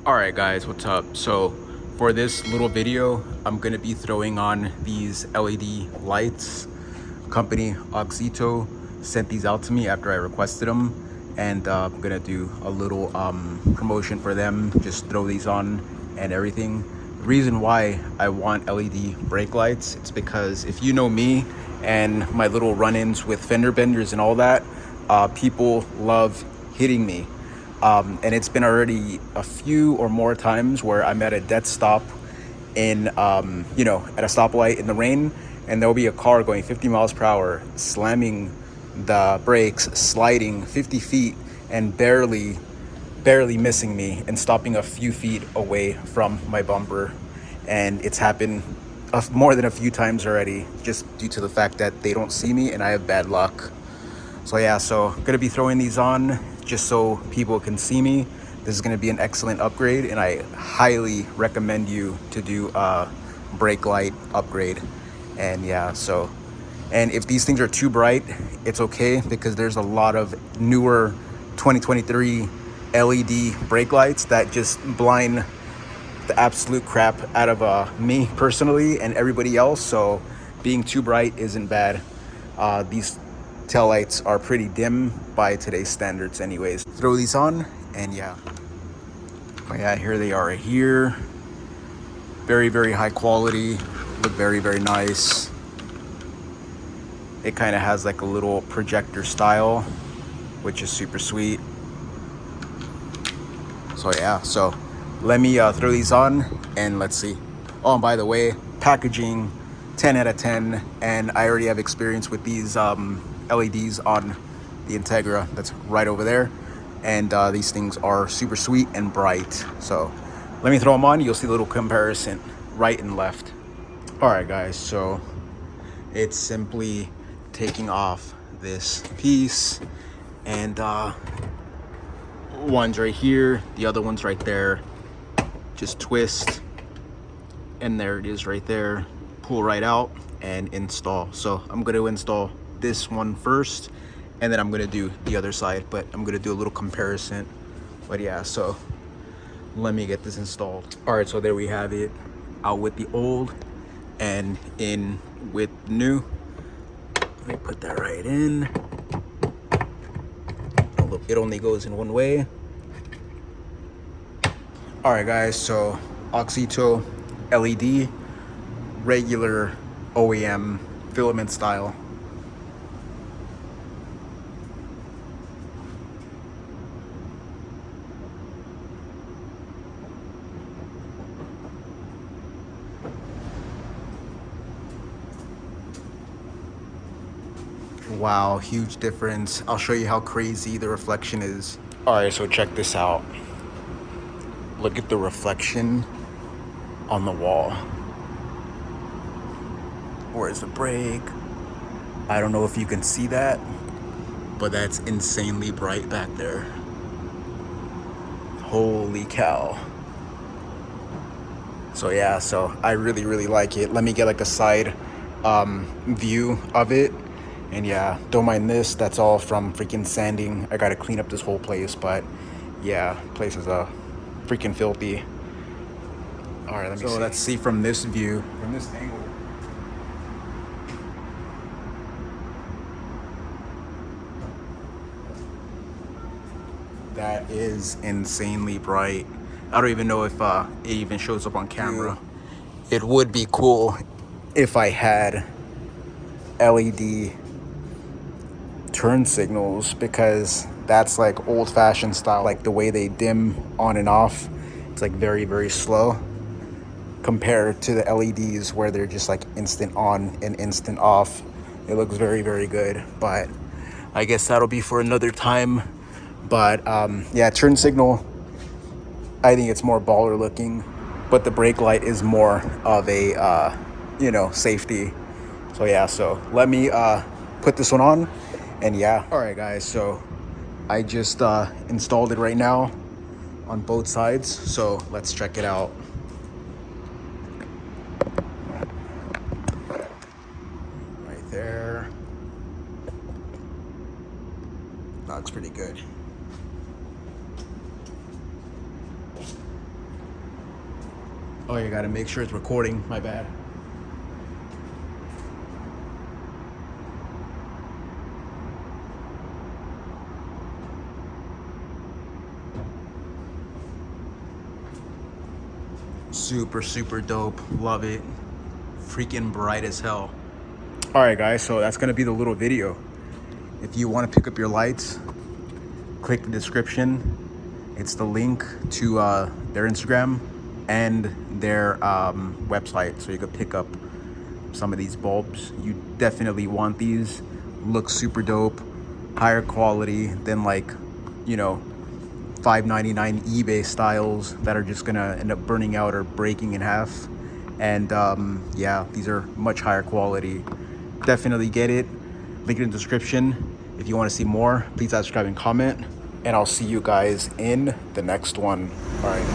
Alright guys, what's up? So for this little video, I'm gonna be throwing on these LED lights. Company AUXITO sent these out to me after I requested them, and I'm gonna do a little promotion for them, just throw these on and everything. The reason why I want LED brake lights, it's because if you know me and my little run-ins with fender benders and all that, people love hitting me. And it's been already a few or more times where I'm at a dead stop in, at a stoplight in the rain, and there'll be a car going 50 miles per hour, slamming the brakes, sliding 50 feet, and barely missing me and stopping a few feet away from my bumper. And it's happened more than a few times already, just due to the fact that they don't see me and I have bad luck. So yeah, so I'm gonna be throwing these on just so people can see me. This is gonna be an excellent upgrade, and I highly recommend you to do a brake light upgrade. And yeah, so, and if these things are too bright, it's okay, because there's a lot of newer 2023 LED brake lights that just blind the absolute crap out of me personally and everybody else. So being too bright isn't bad. These tail lights are pretty dim by today's standards anyways. Throw these on, and yeah. Oh yeah, here they are right here. Very high quality, look very nice. It kind of has like a little projector style, which is super sweet. So yeah, so let me throw these on and let's see. Oh, and by the way, packaging 10 out of 10, and I already have experience with these LEDs on the Integra that's right over there, and these things are super sweet and bright. So let me throw them on, you'll see a little comparison right and left. All right guys, so it's simply taking off this piece, and one's right here, the other one's right there. Just twist, and there it is right there. Pull right out and install. So I'm going to install this one first, and then I'm going to do the other side, but I'm going to do a little comparison. But yeah, so let me get this installed. All right, so there we have it, out with the old and in with new. Let me put that right in. It only goes in one way. All right guys, so AUXITO LED, regular OEM filament style. Wow, huge difference. I'll show you how crazy the reflection is. All right, so check this out. Look at the reflection on the wall. Where's the brake? I don't know if you can see that, but that's insanely bright back there. Holy cow. So yeah, so I really like it. Let me get like a side view of it. And yeah, don't mind this, that's all from freaking sanding. I gotta clean up this whole place, but yeah, place is freaking filthy. All right, let's see from this view, from this angle. That is insanely bright. I don't even know if it even shows up on camera. It would be cool if I had LED turn signals, because that's like old-fashioned style, like the way they dim on and off. It's like very slow compared to the LEDs where they're just like instant on and instant off. It looks very good, but I guess that'll be for another time. But yeah, turn signal, I think it's more baller looking, but the brake light is more of a safety. So yeah, so let me put this one on. And yeah, all right guys, so I just installed it right now on both sides, so let's check it out. Right there. That looks pretty good. Oh, you gotta make sure it's recording. My bad. Super, super dope. Love it. Freaking bright as hell. All right, guys, so that's gonna be the little video. If you want to pick up your lights, click the description. It's the link to their Instagram and their website, so you could pick up some of these bulbs. You definitely want these. Look super dope, higher quality than, like, you know, $5.99 eBay styles that are just gonna end up burning out or breaking in half. And yeah, these are much higher quality. Definitely get it. Link in the description. If you want to see more, please subscribe and comment, and I'll see you guys in the next one. All right.